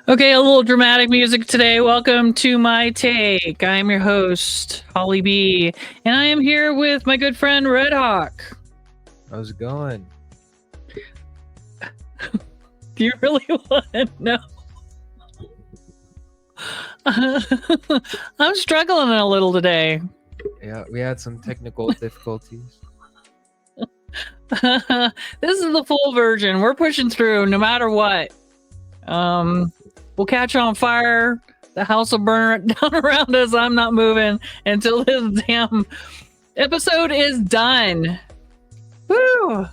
Okay, a little dramatic music today. Welcome to my take. I am your host, Holly B, and I am here with my good friend Red Hawk. How's it going? Do you really want to know? I'm struggling a little today. Yeah, we had some technical difficulties. This is the full version. We're pushing through no matter what. We'll catch on fire. The house will burn down around us. I'm not moving until this damn episode is done. Woo!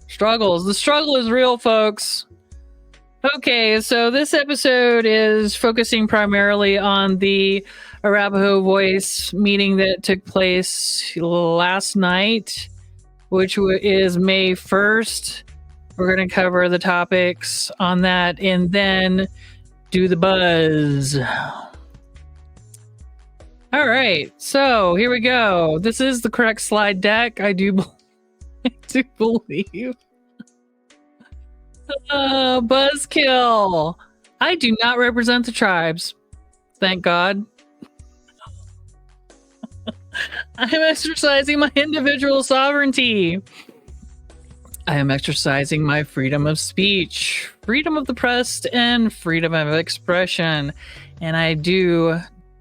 Struggles. The struggle is real, folks. Okay, so this episode is focusing primarily on the Arapaho Voice meeting that took place last night, which is May 1st. We're going to cover the topics on that and then do the buzz. All right, so here we go. This is the correct slide deck, I do believe. Buzzkill. I do not represent the tribes. Thank God. I am exercising my individual sovereignty. I am exercising my freedom of speech, freedom of the press, and freedom of expression. And I do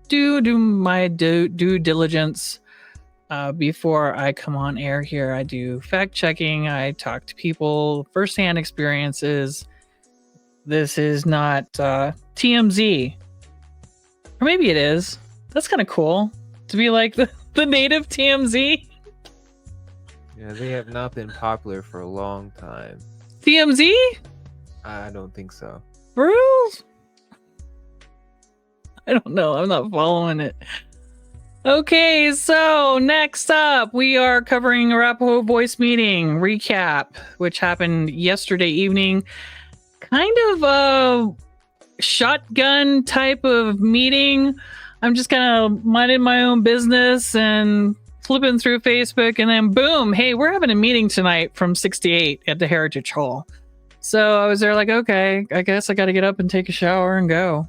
my due diligence before I come on air here. I do fact checking. I talk to people, firsthand experiences. This is not TMZ. Or maybe it is. That's kind of cool to be like the native TMZ. Yeah, they have not been popular for a long time. TMZ? I don't think so. Rules? I don't know. I'm not following it. Okay, so next up, we are covering Arapaho Voice Meeting recap, which happened yesterday evening. Kind of a shotgun type of meeting. I'm just kind of minding my own business and flipping through Facebook, and then boom, hey, we're having a meeting tonight from 68 at the Heritage Hall. So I was there like, okay, I guess I got to get up and take a shower and go.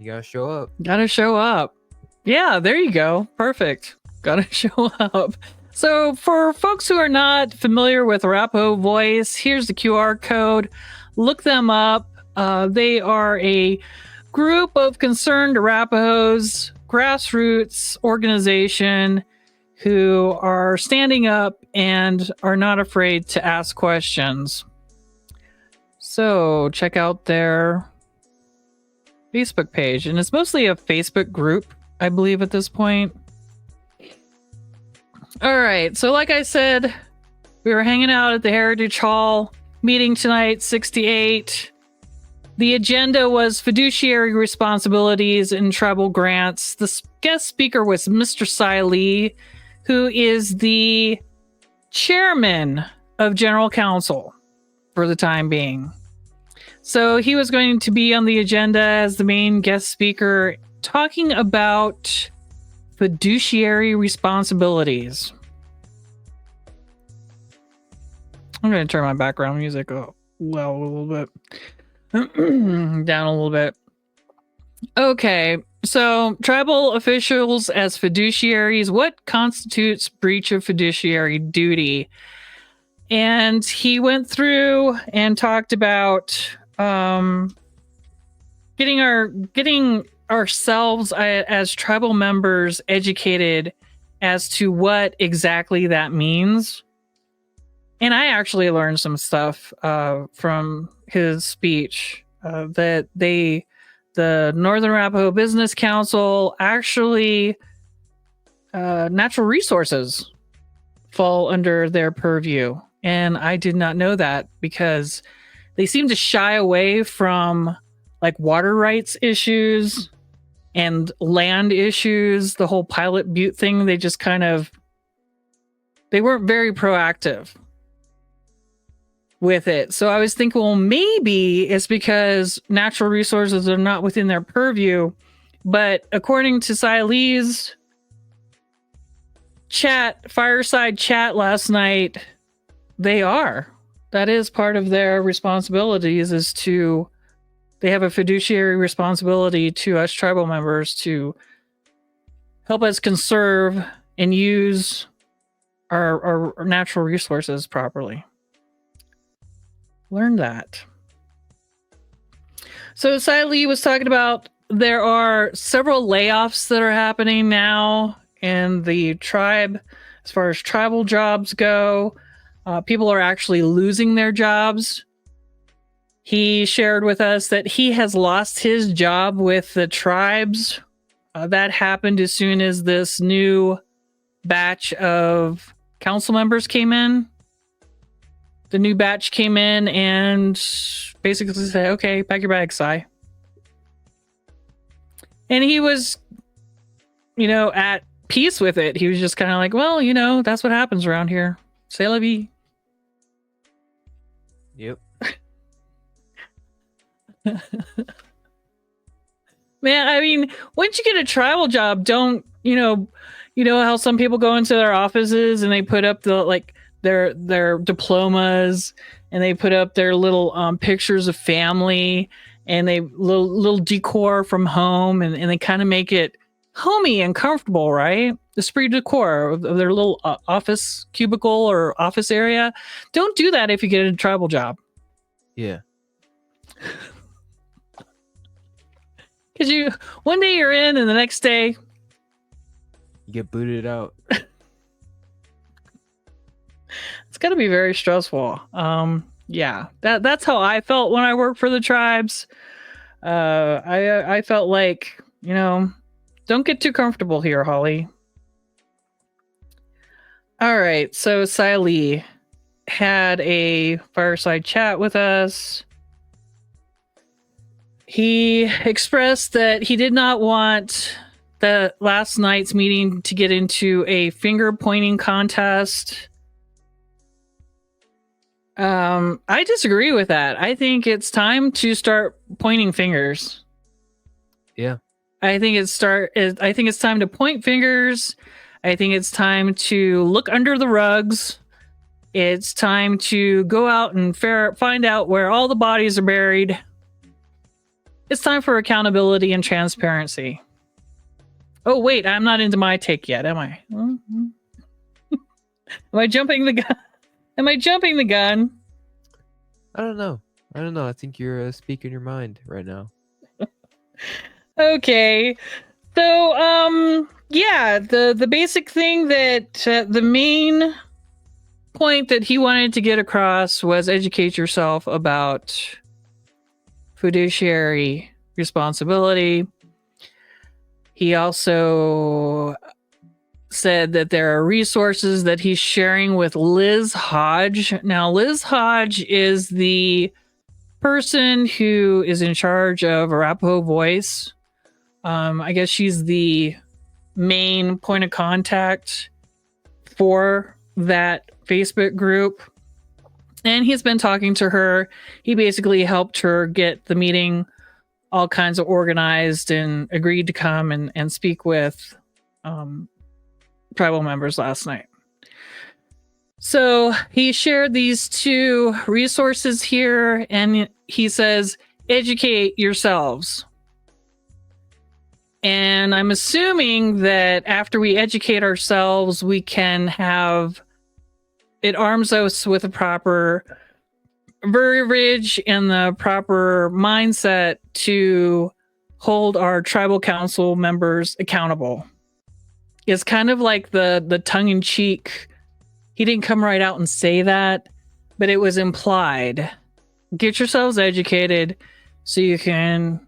You gotta show up. Gotta show up. Yeah, there you go. Perfect. Gotta show up. So for folks who are not familiar with Arapaho Voice, here's the QR code. Look them up. They are a group of concerned Arapahos, grassroots organization who are standing up and are not afraid to ask questions. So check out their Facebook page, and it's mostly a Facebook group, I believe, at this point. All right, so like I said, we were hanging out at the Heritage Hall meeting tonight, 68. The agenda was fiduciary responsibilities and tribal grants. The guest speaker was Mr. Cy Lee, who is the chairman of General Council for the time being. So he was going to be on the agenda as the main guest speaker, talking about fiduciary responsibilities. I'm going to turn my background music up a little bit. Down a little bit. Okay, so tribal officials as fiduciaries, what constitutes breach of fiduciary duty? And he went through and talked about getting ourselves as tribal members educated as to what exactly that means. And I actually learned some stuff from his speech that the Northern Arapaho Business Council actually natural resources fall under their purview. And I did not know that because they seem to shy away from like water rights issues and land issues, the whole Pilot Butte thing. They just they weren't very proactive with it. So I was thinking, well, maybe it's because natural resources are not within their purview. But according to Cy Lee's fireside chat last night, they are. that is part of their responsibilities, is to, they have a fiduciary responsibility to us tribal members to help us conserve and use our natural resources properly. Learn that. So Sai Lee was talking about there are several layoffs that are happening now in the tribe as far as tribal jobs go. People are actually losing their jobs. He shared with us that he has lost his job with the tribes. That happened as soon as this new batch of council members came in. The new batch came in and basically said, okay, pack your bags, Sai. And he was, at peace with it. He was just kind of like, well, that's what happens around here. C'est la vie. Yep. Man, I mean, once you get a tribal job, don't, how some people go into their offices and they put up their diplomas, and they put up their little pictures of family, and they little decor from home, and they kind of make it homey and comfortable, right? The esprit decor of their little office cubicle or office area. Don't do that if you get a tribal job. Yeah. Because one day you're in, and the next day you get booted out. It's got to be very stressful. Yeah, that's how I felt when I worked for the tribes. I felt like, don't get too comfortable here, Holly. All right, so Sai Lee had a fireside chat with us. He expressed that he did not want the last night's meeting to get into a finger pointing contest. I disagree with that. I think it's time to start pointing fingers. Yeah. I think it's time to point fingers. I think it's time to look under the rugs. It's time to go out and find out where all the bodies are buried. It's time for accountability and transparency. Oh, wait, I'm not into my take yet, am I? Am I jumping the gun? Am I jumping the gun? I don't know. I think you're speaking your mind right now. Okay. So, yeah, the basic thing that the main point that he wanted to get across was educate yourself about fiduciary responsibility. He also said that there are resources that he's sharing with Liz Hodge. Now, Liz Hodge is the person who is in charge of Arapaho Voice. I guess she's the main point of contact for that Facebook group. And he's been talking to her. He basically helped her get the meeting all kinds of organized and agreed to come and speak with tribal members last night. So he shared these two resources here, and he says, educate yourselves. And I'm assuming that after we educate ourselves, we can have, it arms us with the proper verbiage and the proper mindset to hold our tribal council members accountable. It's kind of like the tongue-in-cheek, he didn't come right out and say that, but it was implied. Get yourselves educated so you can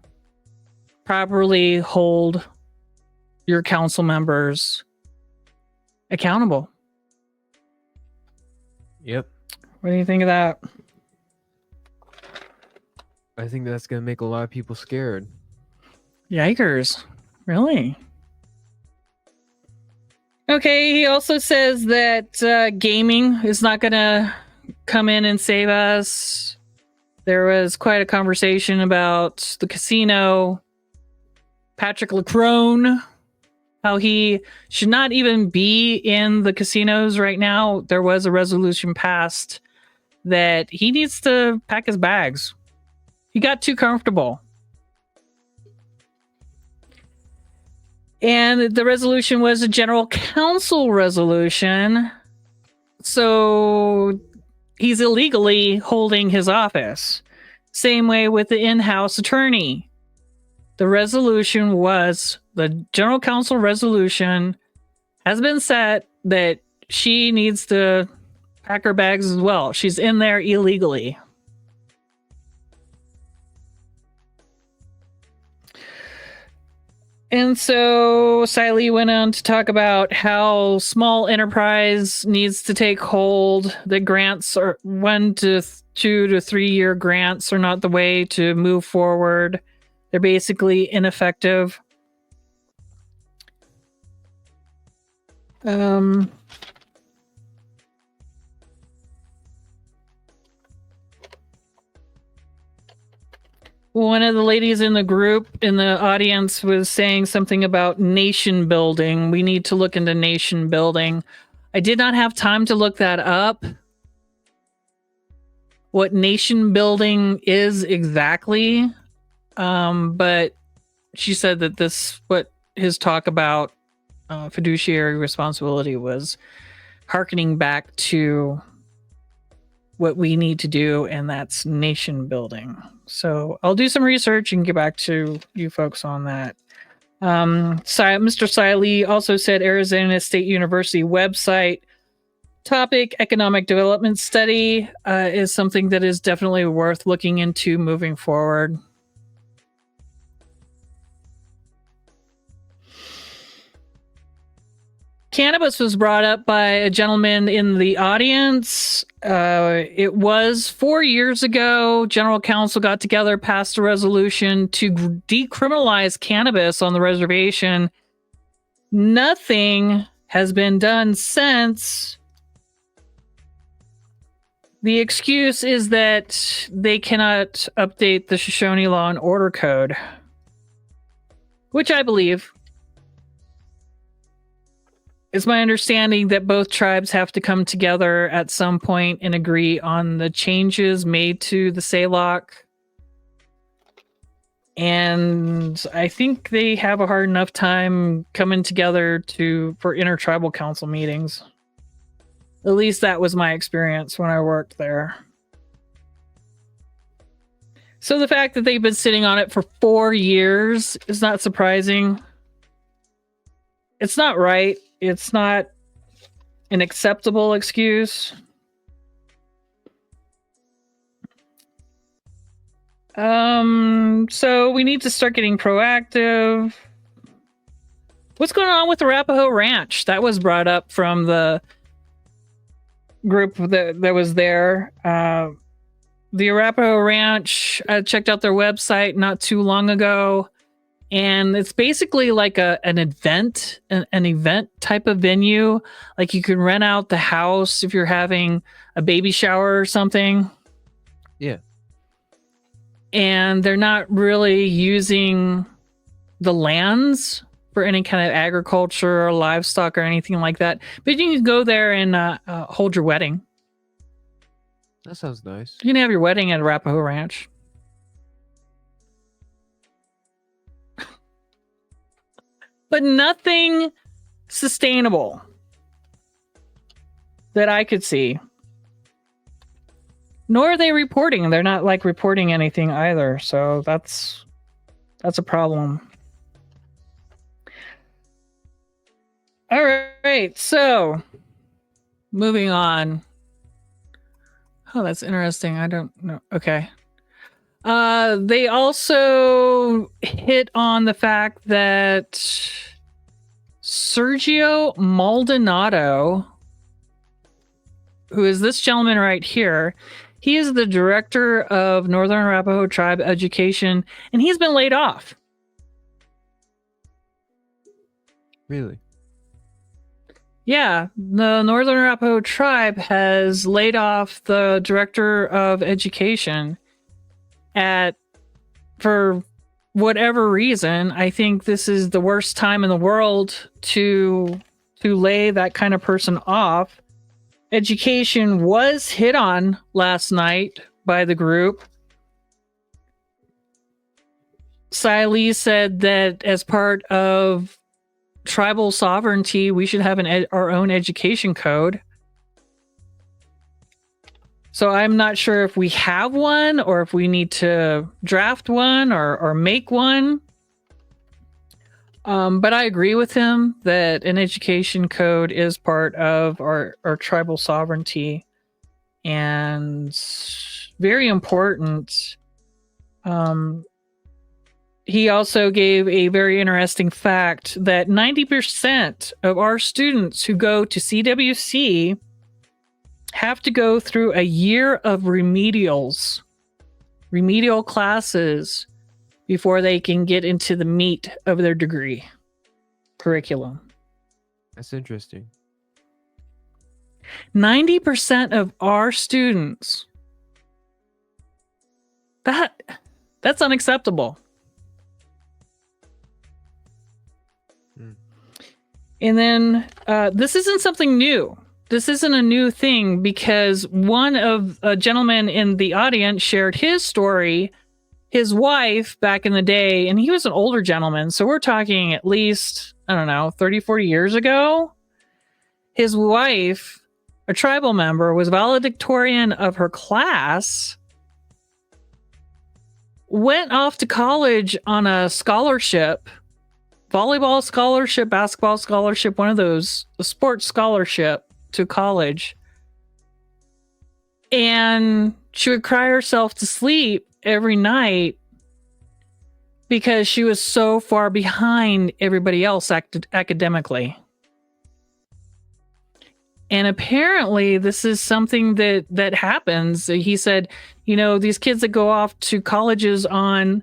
properly hold your council members accountable. Yep. What do you think of that? I think that's going to make a lot of people scared. Yikers. Really? Okay, he also says that gaming is not going to come in and save us. There was quite a conversation about the casino. Patrick Lacrone, how he should not even be in the casinos right now. There was a resolution passed that he needs to pack his bags. He got too comfortable. And the resolution was a general council resolution. So he's illegally holding his office. Same way with the in-house attorney. The resolution was the general council resolution has been set that she needs to pack her bags as well. She's in there illegally. And so Siley went on to talk about how small enterprise needs to take hold. The grants are 1 to 2 to 3 year grants are not the way to move forward. They're basically ineffective. One of the ladies in the group in the audience was saying something about nation building. We need to look into nation building. I did not have time to look that up. What nation building is exactly. But she said that what his talk about fiduciary responsibility was hearkening back to what we need to do, and that's nation building. So I'll do some research and get back to you folks on that. Mr. Siley also said Arizona State University website topic economic development study is something that is definitely worth looking into moving forward. Cannabis was brought up by a gentleman in the audience. It was 4 years ago. General Counsel got together, passed a resolution to decriminalize cannabis on the reservation. Nothing has been done since. The excuse is that they cannot update the Shoshone Law and Order Code, which I believe. It's my understanding that both tribes have to come together at some point and agree on the changes made to the SALOC. And I think they have a hard enough time coming together for intertribal council meetings. At least that was my experience when I worked there. So the fact that they've been sitting on it for 4 years is not surprising. It's not right. It's not an acceptable excuse. So we need to start getting proactive. What's going on with Arapaho Ranch? That was brought up from the group that was there. The Arapaho Ranch, I checked out their website not too long ago. And it's basically like an event type of venue. Like you can rent out the house if you're having a baby shower or something. Yeah. And they're not really using the lands for any kind of agriculture or livestock or anything like that. But you can go there and hold your wedding. That sounds nice. You can have your wedding at Arapaho Ranch. But nothing sustainable that I could see. Nor are they reporting. They're not like reporting anything either. So that's a problem. All right. So moving on. Oh, that's interesting. I don't know. Okay. They also hit on the fact that Sergio Maldonado, who is this gentleman right here, he is the director of Northern Arapaho Tribe Education, and he's been laid off. Really? Yeah, the Northern Arapaho Tribe has laid off the director of education for whatever reason. I think this is the worst time in the world to lay that kind of person off. education was hit on last night by the group. Siley said that as part of tribal sovereignty, we should have our own education code. So I'm not sure if we have one or if we need to draft one or make one. But I agree with him that an education code is part of our tribal sovereignty and very important. He also gave a very interesting fact that 90% of our students who go to CWC have to go through a year of remedial classes before they can get into the meat of their degree curriculum. That's interesting. 90% of our students. That's unacceptable. And then this isn't something new. This isn't a new thing because one of a gentleman in the audience shared his story. His wife back in the day, and he was an older gentleman, so we're talking at least, I don't know, 30, 40 years ago. His wife, a tribal member, was valedictorian of her class, went off to college on a scholarship, volleyball scholarship, basketball scholarship, one of those, a sports scholarship to college. And she would cry herself to sleep every night because she was so far behind everybody else academically. And apparently this is something that happens. He said, these kids that go off to colleges on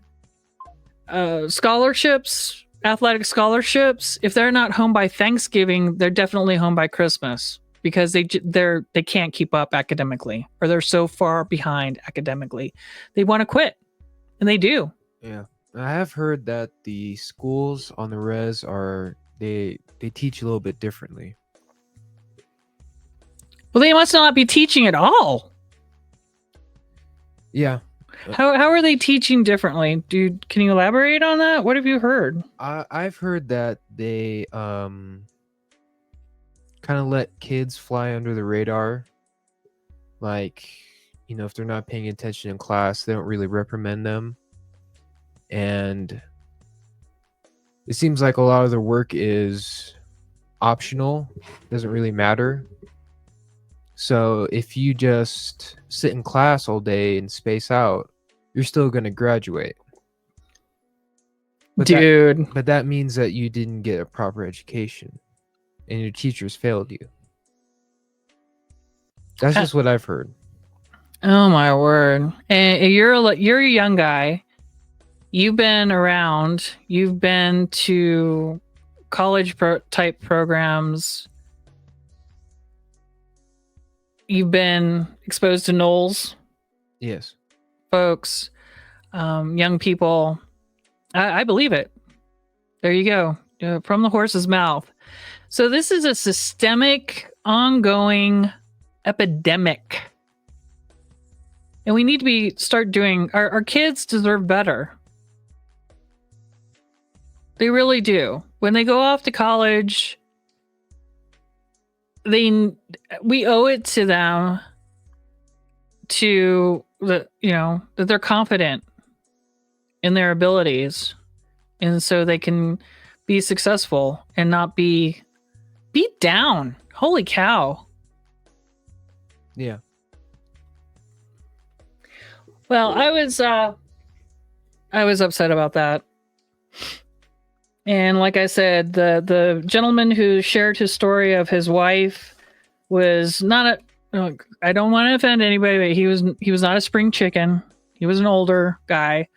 scholarships, athletic scholarships, if they're not home by Thanksgiving, they're definitely home by Christmas because they can't keep up academically, or they're so far behind academically. They want to quit, and they do. Yeah. I have heard that the schools on the res they teach a little bit differently. Well, they must not be teaching at all. Yeah. How are they teaching differently? Dude, can you elaborate on that? What have you heard? I've heard that they kind of let kids fly under the radar. Like, if they're not paying attention in class, they don't really reprimand them. And it seems like a lot of their work is optional, doesn't really matter. So if you just sit in class all day and space out, you're still going to graduate. But that means that you didn't get a proper education and your teachers failed you. That's just what I've heard. Oh my word. And you're a young guy. You've been around. You've been to college type programs. You've been exposed to NOLs. Yes. Folks, young people. I believe it. There you go. From the horse's mouth. So this is a systemic, ongoing epidemic. And we need to start doing, our kids deserve better. They really do. When they go off to college, we owe it to them that they're confident in their abilities, and so they can be successful and not be beat down. Holy cow. Yeah. Well, I was upset about that. And like I said, the gentleman who shared his story of his wife was not I don't want to offend anybody, but he was not a spring chicken. He was an older guy.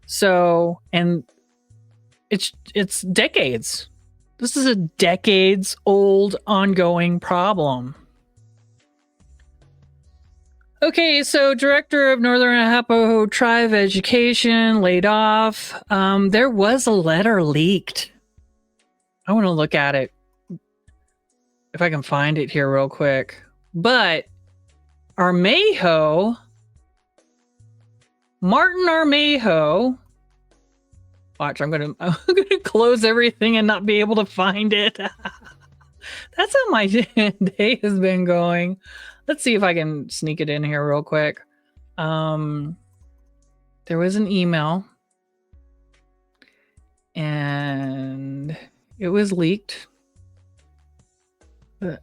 So, and it's decades. This is a decades old ongoing problem. Okay, so director of Northern Arapaho Tribe Education laid off. There was a letter leaked. I want to look at it. If I can find it here real quick. But Martin Armejo. Watch, I'm gonna close everything and not be able to find it. That's how my day has been going. Let's see if I can sneak it in here real quick. There was an email and it was leaked. But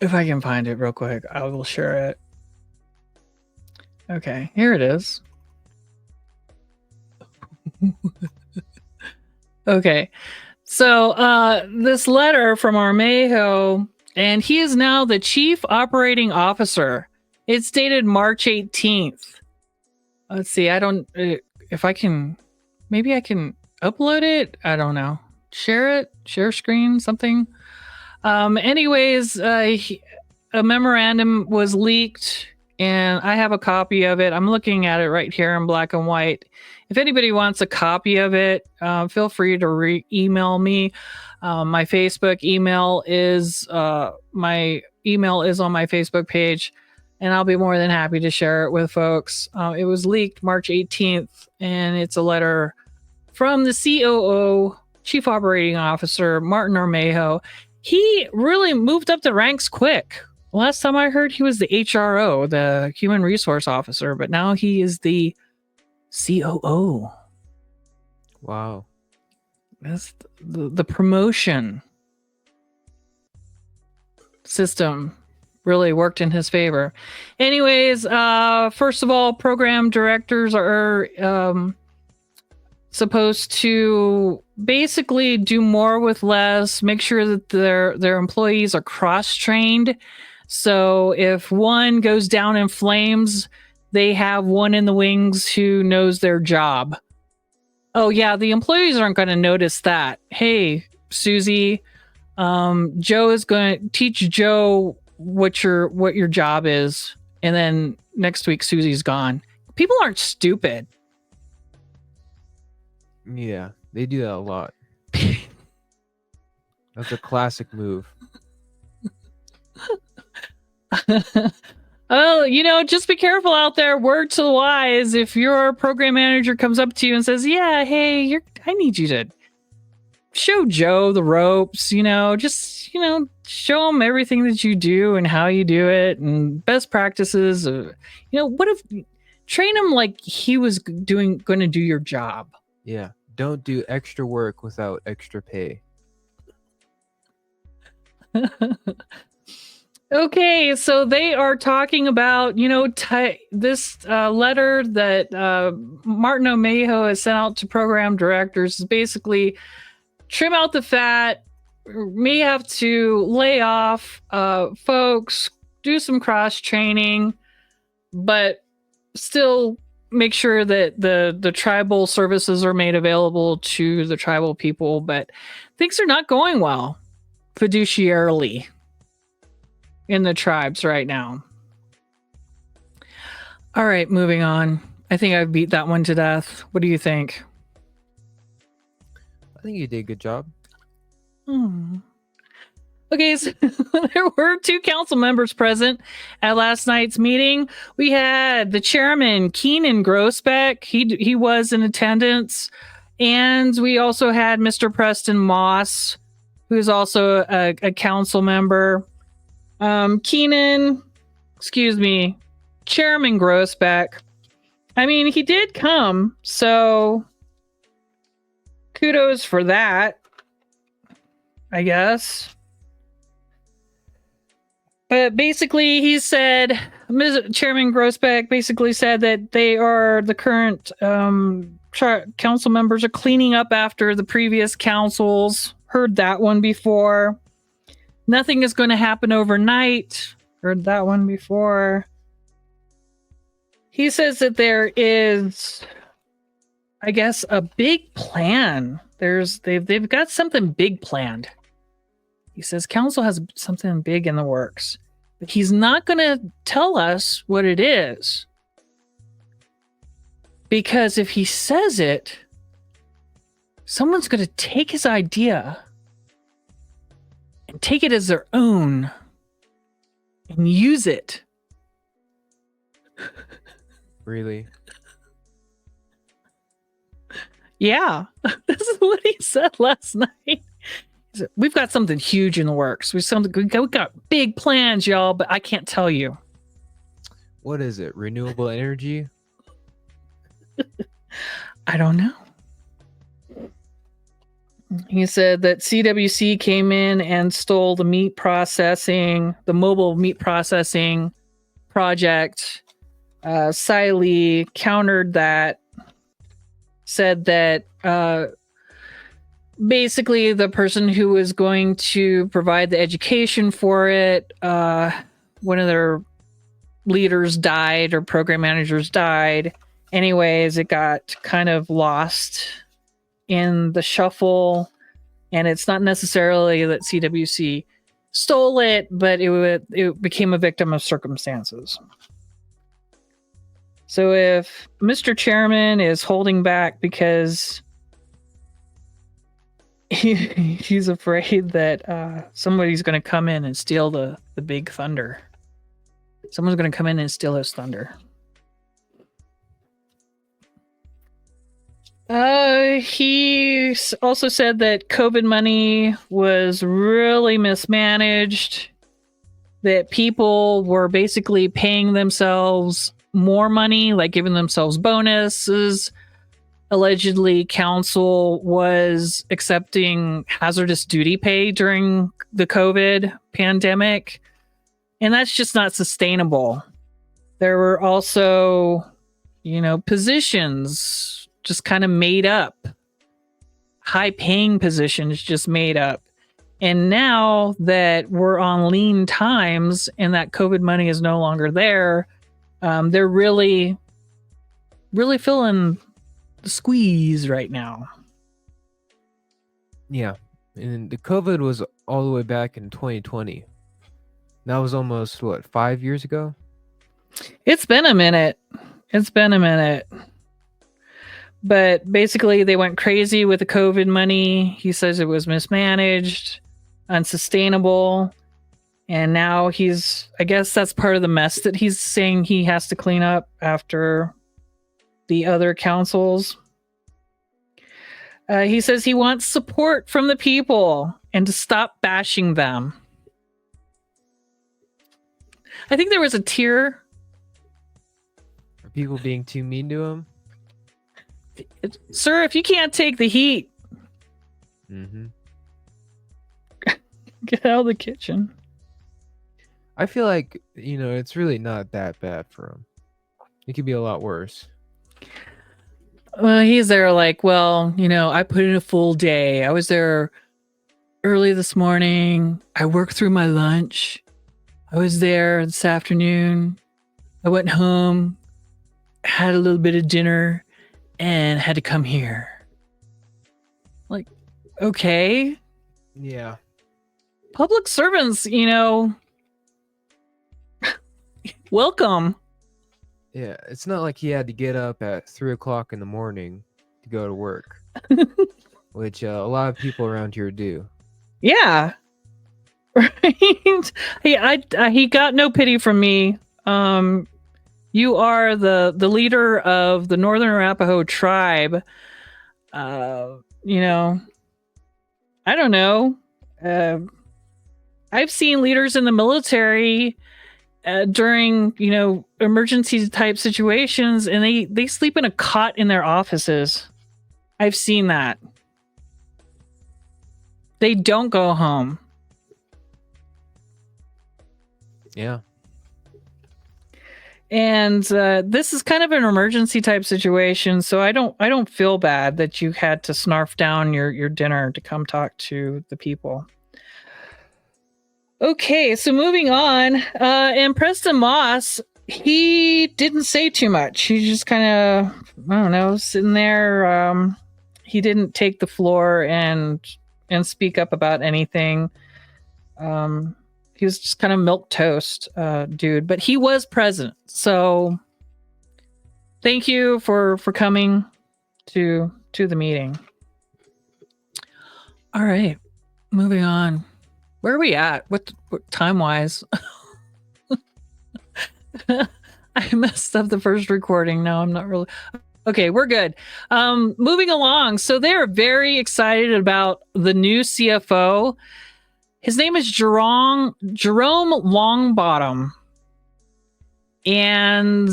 if I can find it real quick, I will share it. Okay, here it is. Okay. So this letter from Armejo, and he is now the chief operating officer. It's dated March 18th. Let's see. I don't, if I can, maybe I can upload it. I don't know. Share it, share screen, something. Anyways, a memorandum was leaked and I have a copy of it. I'm looking at it right here in black and white. If anybody wants a copy of it, feel free to email me. My Facebook email is my email is on my Facebook page, and I'll be more than happy to share it with folks. It was leaked March 18th, and it's a letter from the COO, Chief Operating Officer, Martin Armejo. He really moved up the ranks quick. Last time I heard, he was the HRO, the Human Resource Officer, but now he is the COO. Wow. That's the promotion system really worked in his favor. Anyways, first of all, program directors are supposed to basically do more with less, make sure that their employees are cross-trained. So if one goes down in flames, they have one in the wings who knows their job. Oh yeah, the employees aren't going to notice that. Hey, Susie, Joe is going to teach Joe what your job is, and then next week Susie's gone. People aren't stupid. Yeah, they do that a lot. That's a classic move. Oh, just be careful out there. Word to the wise. If your program manager comes up to you and says, "Yeah, hey, I need you to show Joe the ropes," just show him everything that you do and how you do it and best practices. What if train him like he was going to do your job? Yeah, don't do extra work without extra pay. Okay, so they are talking about, this letter that Martin Armejo has sent out to program directors is basically trim out the fat, may have to lay off folks, do some cross training, but still make sure that the tribal services are made available to the tribal people. But things are not going well fiduciarily in the tribes right now. All right, moving on. I think I've beat that one to death. What do you think? I think you did a good job. Okay, so there were 2 council members present at last night's meeting. We had the chairman, Keenan Grossbeck. He was in attendance. And we also had Mr. Preston Moss, who's also a council member. Chairman Grossbeck. I mean, he did come, so kudos for that, I guess. But basically, he said, Chairman Grossbeck basically said that they are the current council members are cleaning up after the previous councils. Heard that one before. Nothing is going to happen overnight. Heard that one before. He says that there is, I guess, a big plan. They've got something big planned. He says council has something big in the works, but he's not going to tell us what it is. Because if he says it, someone's going to take his idea and take it as their own and use it. Really? Yeah, this is what he said last night. He said, we've got something huge in the works. We got big plans, y'all, but I can't tell you. What is it? Renewable energy? I don't know. He said that CWC came in and stole the mobile meat processing project. Cy Lee countered that, said that basically the person who was going to provide the education for it, one of their leaders died or program managers died. Anyways, it got kind of lost in the shuffle, and it's not necessarily that CWC stole it, but it became a victim of circumstances. So if Mr. Chairman is holding back because he's afraid that somebody's going to come in and steal the big thunder, someone's going to come in and steal his thunder. He also said that COVID money was really mismanaged, that people were basically paying themselves more money, like giving themselves bonuses. Allegedly, council was accepting hazardous duty pay during the COVID pandemic, and that's just not sustainable. There were also, positions just kind of made up, high paying positions just made up. And now that we're on lean times and that COVID money is no longer there, they're really, really feeling the squeeze right now. Yeah. And the COVID was all the way back in 2020. That was almost, 5 years ago? It's been a minute. But basically, they went crazy with the COVID money. He says it was mismanaged, unsustainable. And now I guess that's part of the mess that he's saying he has to clean up after the other councils. He says he wants support from the people and to stop bashing them. I think there was a tear. Are people being too mean to him? Sir, if you can't take the heat, get out of the kitchen. I feel like, it's really not that bad for him. It could be a lot worse. Well, he's there like, I put in a full day. I was there early this morning. I worked through my lunch. I was there this afternoon. I went home, had a little bit of dinner, and had to come here. Like, okay. Yeah. Public servants, welcome. Yeah, it's not like he had to get up at 3:00 in the morning to go to work, which a lot of people around here do. Yeah. Right. He got no pity from me. You are the leader of the Northern Arapaho tribe. I don't know. I've seen leaders in the military during, emergency type situations, and they sleep in a cot in their offices. I've seen that. They don't go home. Yeah. And this is kind of an emergency type situation, so I don't feel bad that you had to snarf down your dinner to come talk to the people. Okay, so moving on, and Preston Moss, he didn't say too much. He just kind of, I don't know, sitting there. He didn't take the floor and speak up about anything. He was just kind of milquetoast, dude. But he was present, so thank you for coming to the meeting. All right, moving on. Where are we at? What time wise? I messed up the first recording. No, I'm not really. Okay, we're good. Moving along. So they're very excited about the new CFO. His name is Jerome Longbottom. And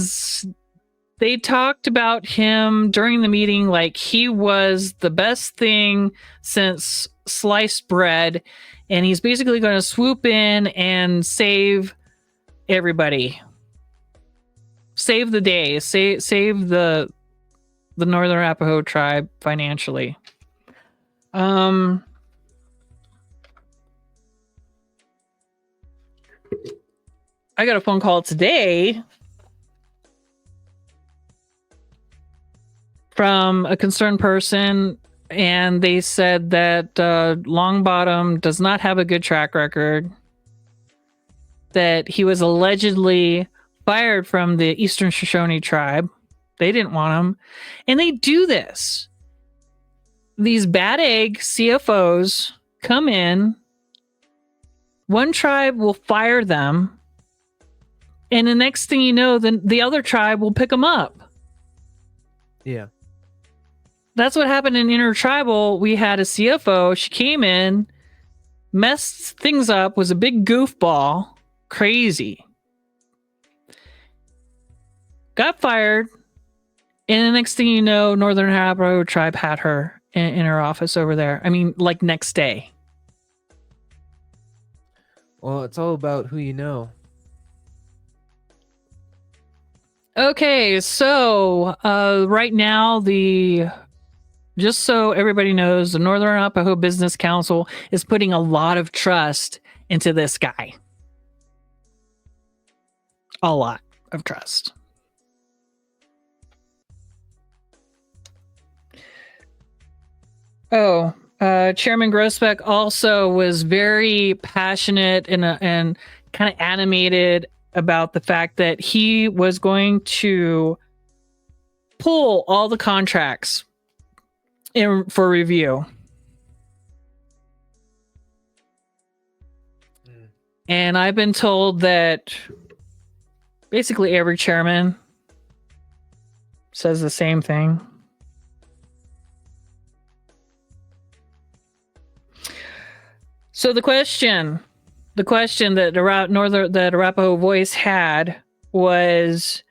they talked about him during the meeting like he was the best thing since sliced bread. And he's basically going to swoop in and save everybody. Save the day. Save the Northern Arapaho tribe financially. I got a phone call today from a concerned person, and they said that Longbottom does not have a good track record, that he was allegedly fired from the Eastern Shoshone tribe. They didn't want him. And they do this. These bad egg CFOs come in, one tribe will fire them, and the next thing you know, then the other tribe will pick them up. Yeah. That's what happened in Intertribal. We had a CFO. She came in, messed things up, was a big goofball, crazy. Got fired, and the next thing you know, Northern Arapaho tribe had her in her office over there. I mean, like next day. Well, it's all about who you know. Okay, so right now, just so everybody knows, the Northern Arapaho Business Council is putting a lot of trust into this guy. A lot of trust. Oh, Chairman Grossbeck also was very passionate and kind of animated about the fact that he was going to pull all the contracts for review. And I've been told that basically every chairman says the same thing. So the question that Arapaho Voice had was,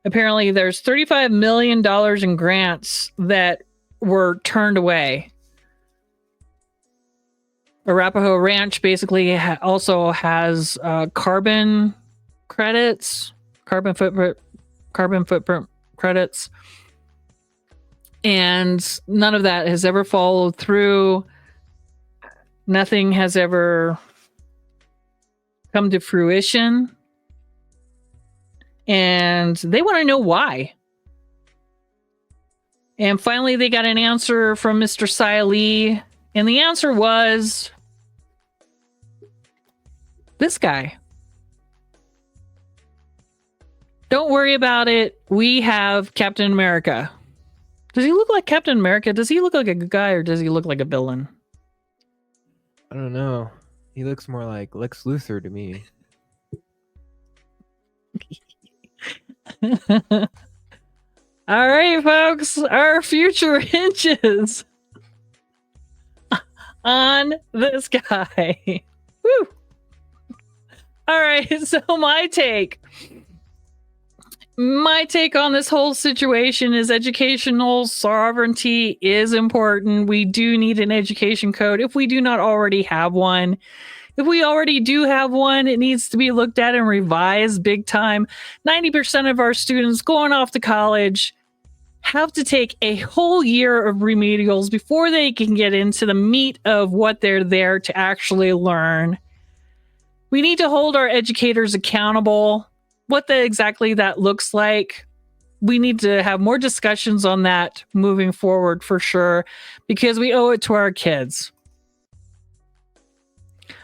apparently there's $35 million in grants that were turned away. Arapaho Ranch basically also has carbon credits, carbon footprint credits, and none of that has ever followed through. Nothing has ever come to fruition, and they want to know why. And finally, they got an answer from Mr. Siley, and the answer was this guy. Don't worry about it. We have Captain America. Does he look like Captain America? Does he look like a good guy, or does he look like a villain? I don't know. He looks more like Lex Luthor to me. All right, folks. Our future hinges on this guy. Woo. All right. So my take on this whole situation is educational sovereignty is important. We do need an education code if we do not already have one. If we already do have one, it needs to be looked at and revised big time. 90% of our students going off to college have to take a whole year of remedials before they can get into the meat of what they're there to actually learn. We need to hold our educators accountable. What exactly that looks like, we need to have more discussions on that moving forward for sure, because we owe it to our kids.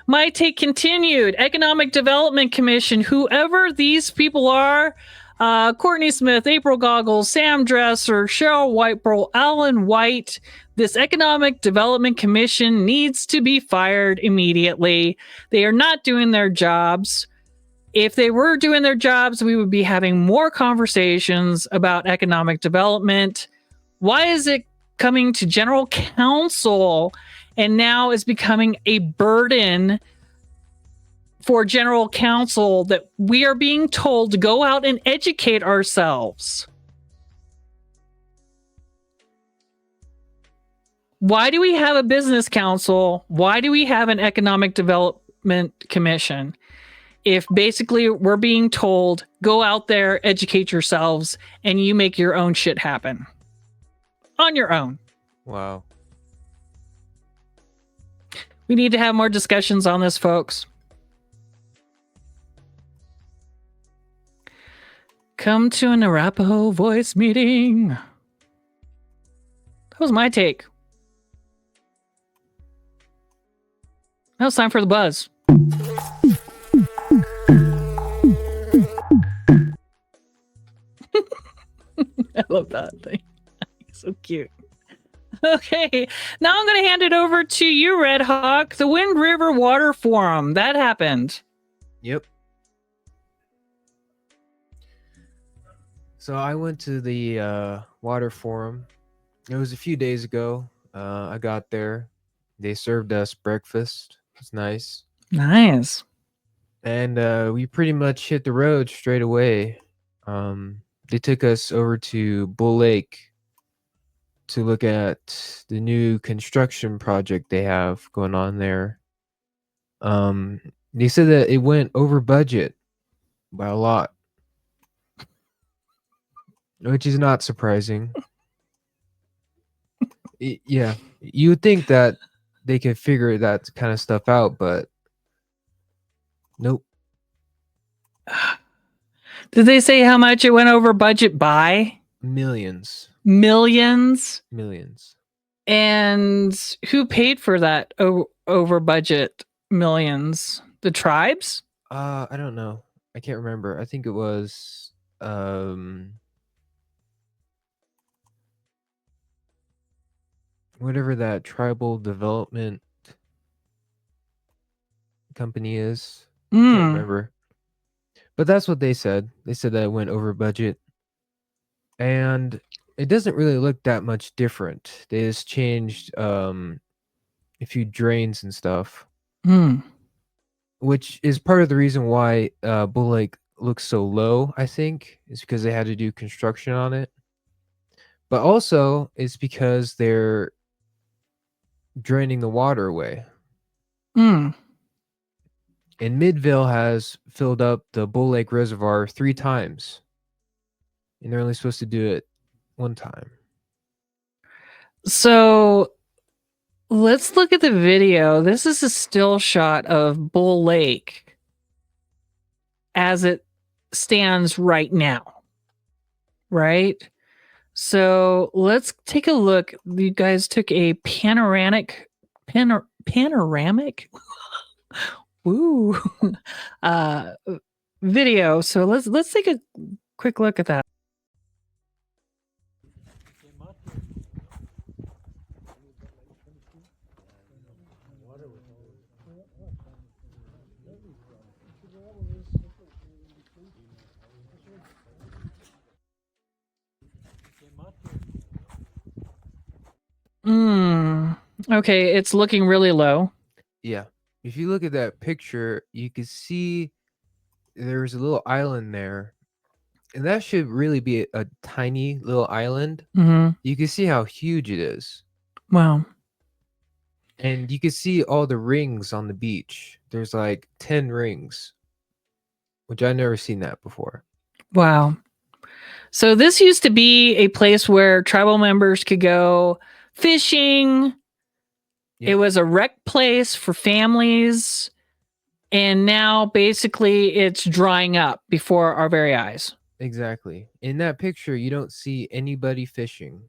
My take continued. Economic Development Commission, whoever these people are, Courtney Smith, April Goggles, Sam Dresser, Cheryl Whitebrow, Alan White, this Economic Development Commission needs to be fired immediately. They are not doing their jobs. If they were doing their jobs, we would be having more conversations about economic development. Why is it coming to general counsel and now is becoming a burden for general counsel that we are being told to go out and educate ourselves? Why do we have a business council? Why do we have an economic development commission? If basically we're being told, go out there, educate yourselves, and you make your own shit happen on your own. Wow. We need to have more discussions on this, folks. Come to an Arapaho voice meeting. That was my take. Now it's time for the buzz. I love that thing. So cute. Okay, now I'm going to hand it over to you, Red Hawk. The Wind River Water Forum. That happened. Yep. So I went to the water forum. It was a few days ago. I got there. They served us breakfast. It's nice. Nice. And we pretty much hit the road straight away. They took us over to Bull Lake to look at the new construction project they have going on there. They said that it went over budget by a lot, which is not surprising. Yeah, you would think that they could figure that kind of stuff out, but nope. Did they say how much it went over budget by? Millions. Millions? Millions. And who paid for that over budget millions? The tribes? I don't know. I can't remember. I think it was whatever that tribal development company is. Can't remember. But that's what they said. They said that it went over budget. And it doesn't really look that much different. They just changed a few drains and stuff. Which is part of the reason why Bull Lake looks so low, I think, is because they had to do construction on it. But also it's because they're draining the water away. And Midville has filled up the Bull Lake Reservoir 3 times. And they're only supposed to do it 1 time. So let's look at the video. This is a still shot of Bull Lake as it stands right now. Right? So let's take a look. You guys took a panoramic Woo. Video. So let's take a quick look at that. Okay, it's looking really low. Yeah. If you look at that picture, you can see there's a little island there. And that should really be a tiny little island. You can see how huge it is. Wow. And you can see all the rings on the beach. There's like 10 rings, which I've never seen that before. Wow. So this used to be a place where tribal members could go fishing. Yep. It was a rec place for families. And now basically it's drying up before our very eyes. Exactly. In that picture, you don't see anybody fishing.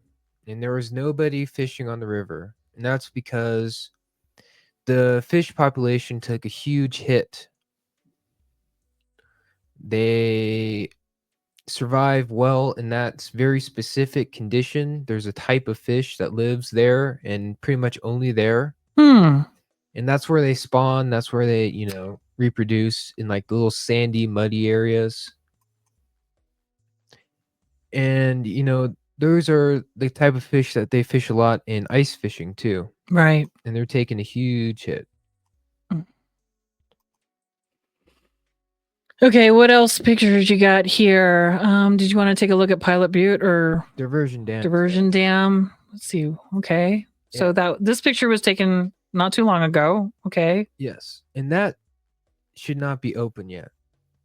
And there was nobody fishing on the river. And that's because the fish population took a huge hit. They survive well in that very specific condition. There's a type of fish that lives there and pretty much only there. And that's where they spawn. That's where they, reproduce in like the little sandy, muddy areas. And those are the type of fish that they fish a lot in ice fishing too. Right. And they're taking a huge hit. Okay, what else pictures you got here? Did you want to take a look at Pilot Butte or Diversion dam. Diversion Dam? Let's see. Okay. So this picture was taken not too long ago. Okay. Yes. And that should not be open yet.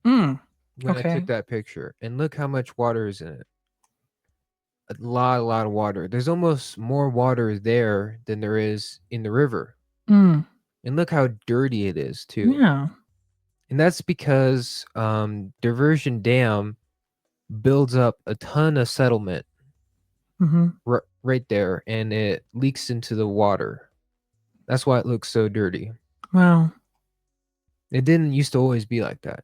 When I took that picture. And look how much water is in it. A lot of water. There's almost more water there than there is in the river. And look how dirty it is too. Yeah. And that's because Diversion Dam builds up a ton of settlement right there, and it leaks into the water. That's why it looks so dirty. Wow. It didn't used to always be like that,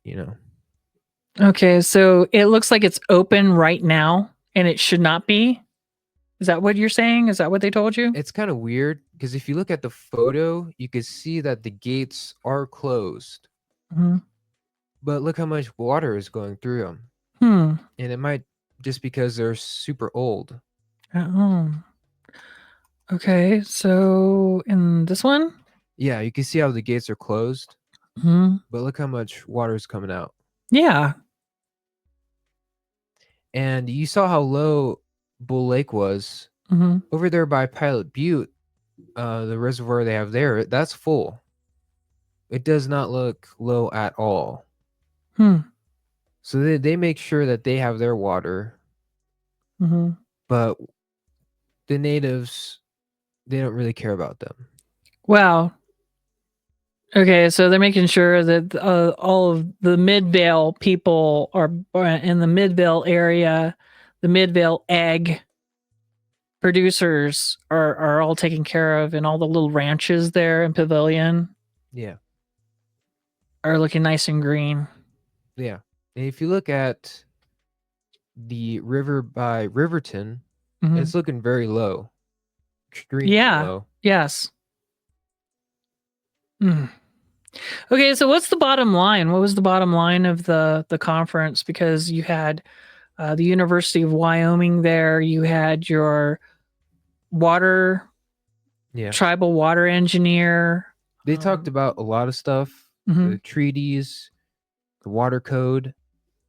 Okay, so it looks like it's open right now, and it should not be. Is that what you're saying? Is that what they told you? It's kind of weird because if you look at the photo, you can see that the gates are closed. But look how much water is going through them. And it might just because they're super old. Okay, so in this one? Yeah, you can see how the gates are closed. But look how much water is coming out. Yeah. And you saw how low Bull Lake was. Over there by Pilot Butte, the reservoir they have there, that's full. It does not look low at all. So they make sure that they have their water. But the natives, they don't really care about them. Wow. Okay, so they're making sure that all of the Midvale people are in the Midvale area, the Midvale egg producers are all taken care of, and all the little ranches there in Pavilion. Yeah. Are looking nice and green. Yeah. And if you look at the river by Riverton, it's looking very low. Extremely low. Yes. Okay, so what's the bottom line? What was the bottom line of the conference? Because you had the University of Wyoming there, you had your tribal water engineer. They talked about a lot of stuff, the treaties, the water code,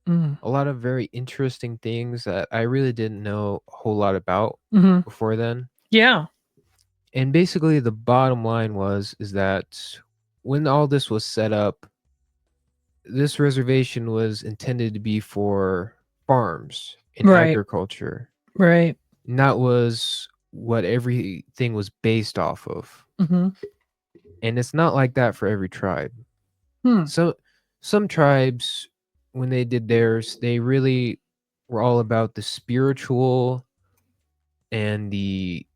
a lot of very interesting things that I really didn't know a whole lot about before then. Yeah. And basically the bottom line is that when all this was set up, this reservation was intended to be for farms and agriculture. Right. And that was what everything was based off of. And it's not like that for every tribe. So some tribes, when they did theirs, they really were all about the spiritual and the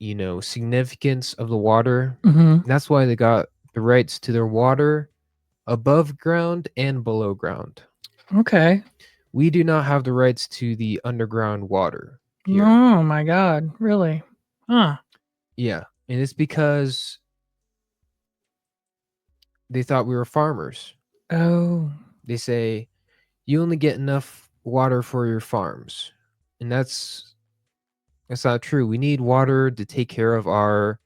significance of the water. That's why they got the rights to their water above ground and below ground. Okay. We do not have the rights to the underground water here. Oh my God, really? Huh. Yeah, and it's because they thought we were farmers. Oh. They say you only get enough water for your farms, and that's not true. We need water to take care of our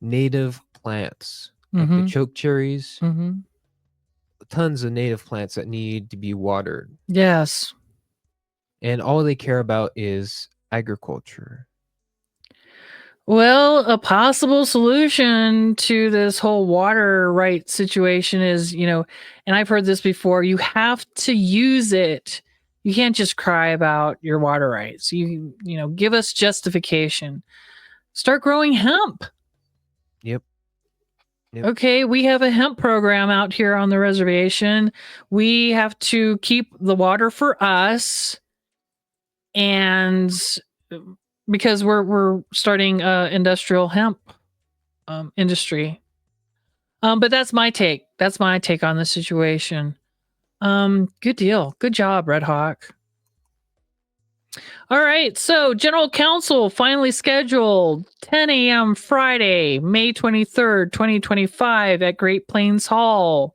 native plants, like the choke cherries. Tons of native plants that need to be watered. Yes. And all they care about is agriculture. Well, a possible solution to this whole water right situation is, and I've heard this before, you have to use it. You can't just cry about your water rights. You give us justification. Start growing hemp. Yep. Okay, we have a hemp program out here on the reservation. We have to keep the water for us, and because we're starting industrial hemp industry. But that's my take. That's my take on the situation. Good deal. Good job, Red Hawk. All right, so General Council finally scheduled 10 a.m. Friday, May 23rd, 2025 at Great Plains Hall.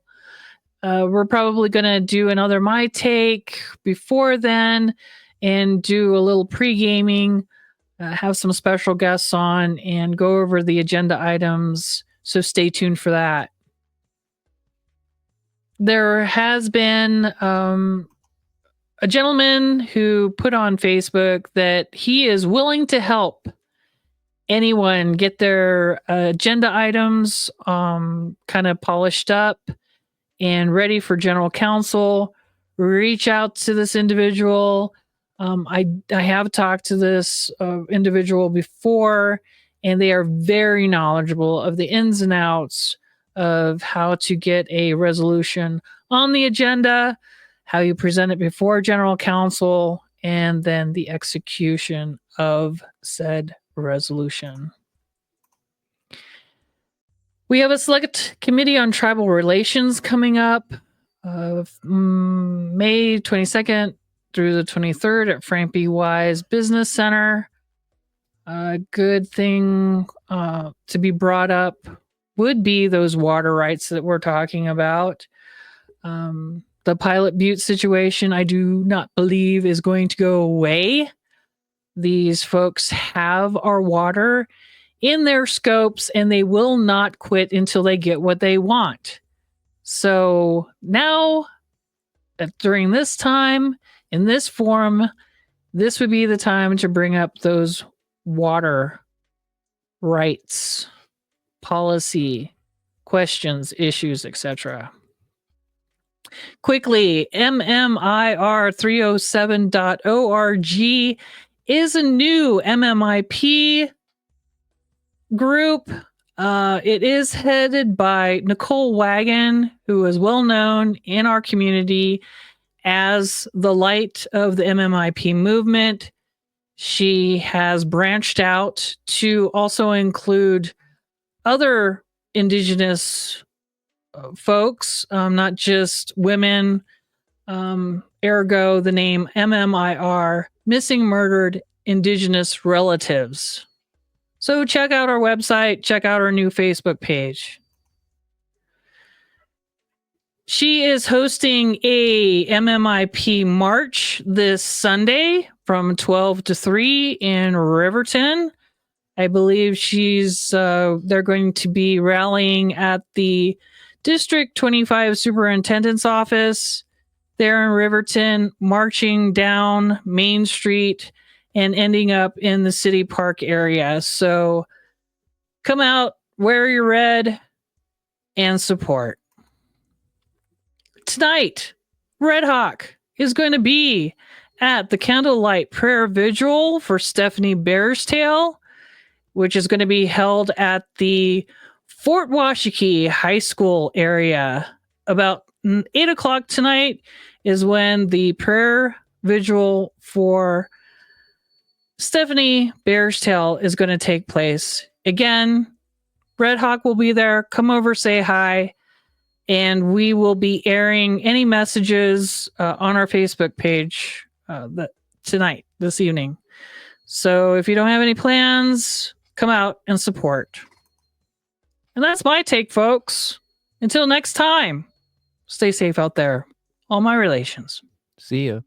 We're probably going to do another My Take before then and do a little pre gaming, have some special guests on, and go over the agenda items. So stay tuned for that. There has been a gentleman who put on Facebook that he is willing to help anyone get their agenda items kind of polished up and ready for general counsel. Reach out to this individual. I have talked to this individual before, and they are very knowledgeable of the ins and outs of how to get a resolution on the agenda, how you present it before general counsel, and then the execution of said resolution. We have a select committee on tribal relations coming up May 22nd through the 23rd at Frank B. Wise Business Center. A good thing to be brought up would be those water rights that we're talking about. The Pilot Butte situation, I do not believe is going to go away. These folks have our water in their scopes, and they will not quit until they get what they want. So now, during this time, in this forum, this would be the time to bring up those water rights, policy, questions, issues, etc. Quickly, mmir307.org is a new MMIP group. It is headed by Nicole Wagon, who is well known in our community as the light of the MMIP movement. She has branched out to also include other Indigenous folks, not just women. Ergo, the name MMIR, Missing Murdered Indigenous Relatives. So check out our website, check out our new Facebook page. She is hosting a MMIP march this Sunday from 12 to 3 in Riverton. I believe they're going to be rallying at the District 25 Superintendent's office there in Riverton, marching down Main Street and ending up in the City Park area. So come out, wear your red, and support. Tonight, Red Hawk is going to be at the Candlelight Prayer Vigil for Stephanie Bearstail, which is going to be held at the Fort Washakie High School area. About 8 o'clock tonight is when the prayer vigil for Stephanie Bearstail is going to take place. Again, Red Hawk will be there. Come over, say hi, and we will be airing any messages on our Facebook page tonight, this evening. So if you don't have any plans, come out and support. And that's my take, folks. Until next time, stay safe out there. All my relations. See ya.